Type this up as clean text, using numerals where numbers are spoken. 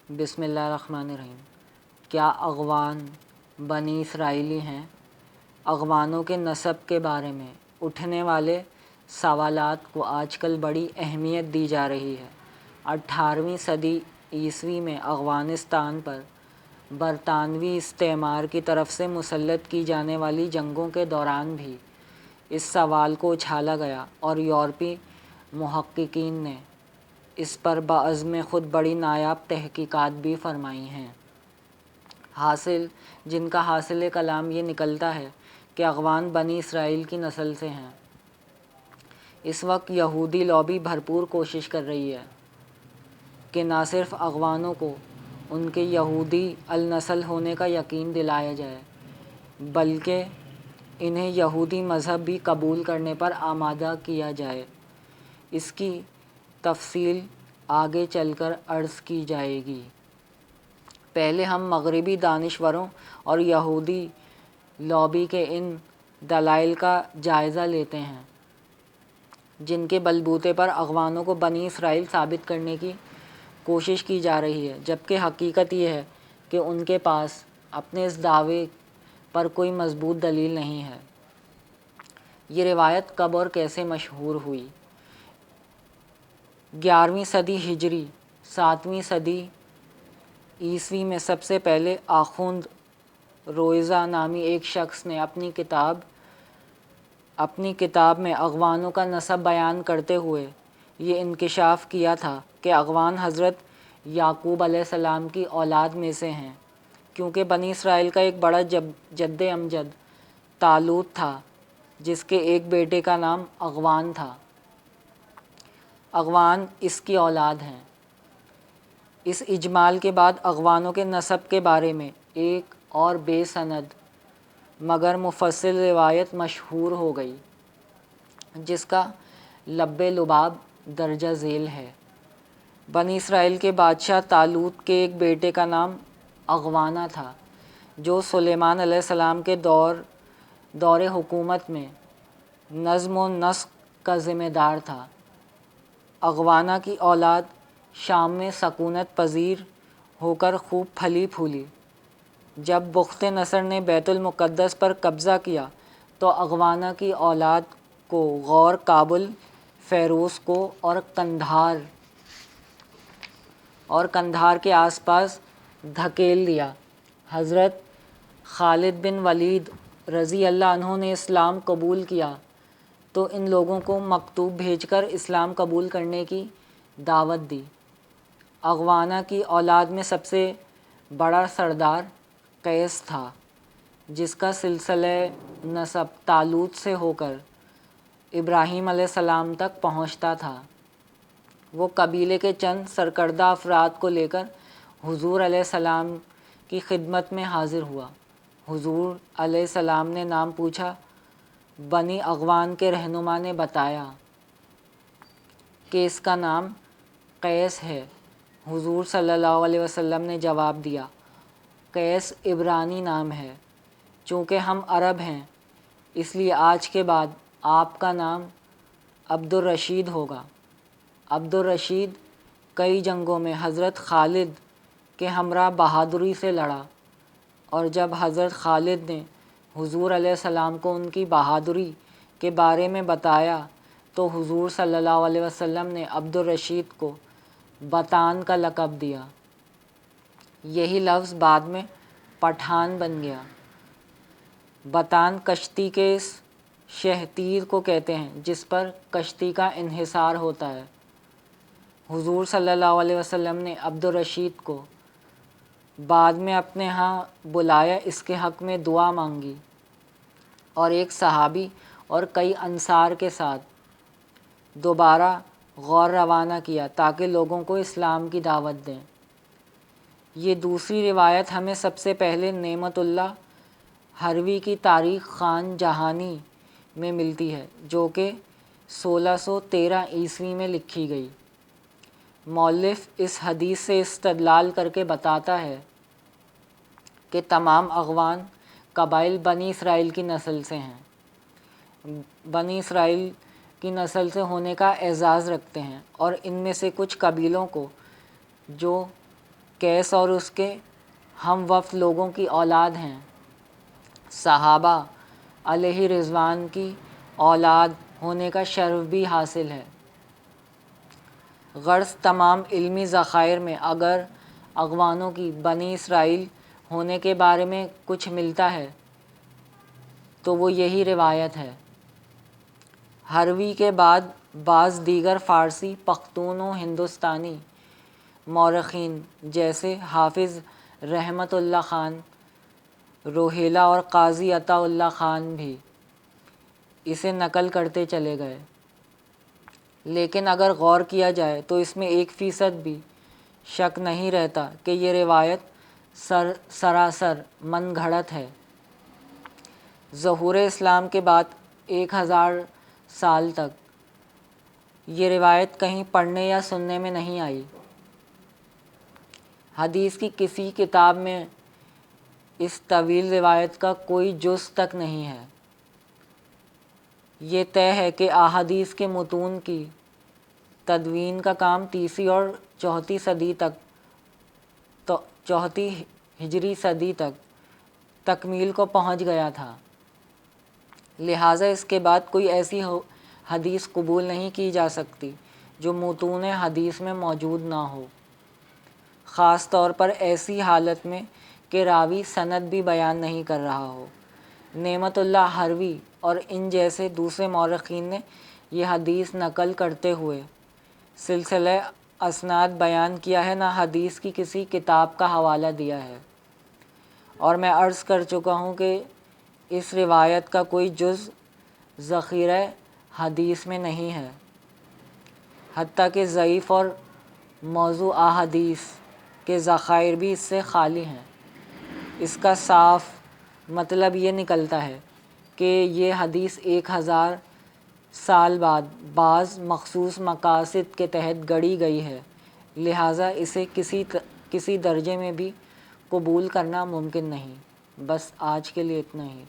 بسم اللہ الرحمن الرحیم۔ کیا اغوان بنی اسرائیلی ہیں؟ اغوانوں کے نسب کے بارے میں اٹھنے والے سوالات کو آج کل بڑی اہمیت دی جا رہی ہے۔ 18ویں صدی عیسوی میں افغانستان پر برطانوی استعمار کی طرف سے مسلط کی جانے والی جنگوں کے دوران بھی اس سوال کو اچھالا گیا اور یورپی محققین نے اس پر بعزم خود بڑی نایاب تحقیقات بھی فرمائی ہیں، جن کا حاصل کلام یہ نکلتا ہے کہ اغوان بنی اسرائیل کی نسل سے ہیں۔ اس وقت یہودی لابی بھرپور کوشش کر رہی ہے کہ نہ صرف اغوانوں کو ان کے یہودی النسل ہونے کا یقین دلایا جائے بلکہ انہیں یہودی مذہب بھی قبول کرنے پر آمادہ کیا جائے۔ اس کی تفصیل آگے چل کر عرض کی جائے گی۔ پہلے ہم مغربی دانشوروں اور یہودی لابی کے ان دلائل کا جائزہ لیتے ہیں جن کے بلبوتے پر اغوانوں کو بنی اسرائیل ثابت کرنے کی کوشش کی جا رہی ہے، جبکہ حقیقت یہ ہے کہ ان کے پاس اپنے اس دعوے پر کوئی مضبوط دلیل نہیں ہے۔ یہ روایت کب اور کیسے مشہور ہوئی؟ 11ویں صدی ہجری 7ویں صدی عیسوی میں سب سے پہلے آخوند رویزہ نامی ایک شخص نے اپنی کتاب میں اغوانوں کا نسب بیان کرتے ہوئے یہ انکشاف کیا تھا کہ اغوان حضرت یعقوب علیہ السلام کی اولاد میں سے ہیں، کیونکہ بنی اسرائیل کا ایک بڑا جد امجد طالوت تھا جس کے ایک بیٹے کا نام اغوان تھا۔ اغوان اس کی اولاد ہیں۔ اس اجمال کے بعد اغوانوں کے نسب کے بارے میں ایک اور بے سند مگر مفصل روایت مشہور ہو گئی جس کا لب لباب درجہ ذیل ہے۔ بنی اسرائیل کے بادشاہ طالوت کے ایک بیٹے کا نام اغوانہ تھا جو سلیمان علیہ السلام کے دور حکومت میں نظم و نسق کا ذمہ دار تھا۔ اغوانہ کی اولاد شام میں سکونت پذیر ہو کر خوب پھلی پھولی۔ جب بخت نصر نے بیت المقدس پر قبضہ کیا تو اغوانہ کی اولاد کو غور، کابل، فیروز اور قندھار کے آس پاس دھکیل دیا۔ حضرت خالد بن ولید رضی اللہ عنہ نے اسلام قبول کیا تو ان لوگوں کو مکتوب بھیج کر اسلام قبول کرنے کی دعوت دی۔ اغوانہ کی اولاد میں سب سے بڑا سردار قیس تھا جس کا سلسلہ نسب طالوت سے ہو کر ابراہیم علیہ السلام تک پہنچتا تھا۔ وہ قبیلے کے چند سرکردہ افراد کو لے کر حضور علیہ السلام کی خدمت میں حاضر ہوا۔ حضور علیہ السلام نے نام پوچھا۔ بنی اغوان کے رہنما نے بتایا کہ اس کا نام قیس ہے۔ حضور صلی اللہ علیہ وسلم نے جواب دیا، قیس عبرانی نام ہے، چونکہ ہم عرب ہیں اس لیے آج کے بعد آپ کا نام عبد الرشید ہوگا۔ عبد الرشید کئی جنگوں میں حضرت خالد کے ہمراہ بہادری سے لڑا، اور جب حضرت خالد نے حضور علیہ السلام کو ان کی بہادری کے بارے میں بتایا تو حضور صلی اللہ علیہ وسلم نے عبد الرشید کو بطان کا لقب دیا۔ یہی لفظ بعد میں پٹھان بن گیا۔ بطان کشتی کے اس شہ تیر کو کہتے ہیں جس پر کشتی کا انحصار ہوتا ہے۔ حضور صلی اللہ علیہ وسلم نے عبد الرشید کو بعد میں اپنے ہاں بلایا، اس کے حق میں دعا مانگی اور ایک صحابی اور کئی انصار کے ساتھ دوبارہ غور روانہ کیا تاکہ لوگوں کو اسلام کی دعوت دیں۔ یہ دوسری روایت ہمیں سب سے پہلے نعمت اللہ ہروی کی تاریخ خان جہانی میں ملتی ہے جو کہ 1613 عیسوی میں لکھی گئی۔ مؤلف اس حدیث سے استدلال کر کے بتاتا ہے کہ تمام اغوان قبائل بنی اسرائیل کی نسل سے ہیں، بنی اسرائیل کی نسل سے ہونے کا اعزاز رکھتے ہیں، اور ان میں سے کچھ قبیلوں کو جو قیس اور اس کے ہم وفد لوگوں کی اولاد ہیں۔ صحابہ علیہ رضوان کی اولاد ہونے کا شرف بھی حاصل ہے۔ غرض تمام علمی ذخائر میں اگر اغوانوں کی بنی اسرائیل ہونے کے بارے میں کچھ ملتا ہے تو وہ یہی روایت ہے۔ ہروی کے بعد بعض دیگر فارسی، پختون و ہندوستانی مورخین جیسے حافظ رحمت اللہ خان روہیلا اور قاضی عطا اللہ خان بھی اسے نقل کرتے چلے گئے، لیکن اگر غور کیا جائے تو اس میں 1% بھی شک نہیں رہتا کہ یہ روایت سراسر من گھڑت ہے۔ ظہور اسلام کے بعد 1000 سال تک یہ روایت کہیں پڑھنے یا سننے میں نہیں آئی۔ حدیث کی کسی کتاب میں اس طویل روایت کا کوئی جز تک نہیں ہے۔ یہ طے ہے کہ احادیث کے متون کی تدوین کا کام 3 اور 4 صدی تک 4 ہجری صدی تک تکمیل کو پہنچ گیا تھا، لہٰذا اس کے بعد کوئی ایسی حدیث قبول نہیں کی جا سکتی جو متون حدیث میں موجود نہ ہو، خاص طور پر ایسی حالت میں کہ راوی سند بھی بیان نہیں کر رہا ہو۔ نعمت اللہ ہروی اور ان جیسے دوسرے مورخین نے یہ حدیث نقل کرتے ہوئے سلسلہ اسناد بیان کیا ہے، نہ حدیث کی کسی کتاب کا حوالہ دیا ہے، اور میں عرض کر چکا ہوں کہ اس روایت کا کوئی جز ذخیرہ حدیث میں نہیں ہے، حتیٰ کہ ضعیف اور موضوع احادیث کے ذخائر بھی اس سے خالی ہیں۔ اس کا صاف مطلب یہ نکلتا ہے کہ یہ حدیث 1000 سال بعد بعض مخصوص مقاصد کے تحت گڑھی گئی ہے، لہٰذا اسے کسی درجے میں بھی قبول کرنا ممکن نہیں۔ بس آج کے لیے اتنا ہی۔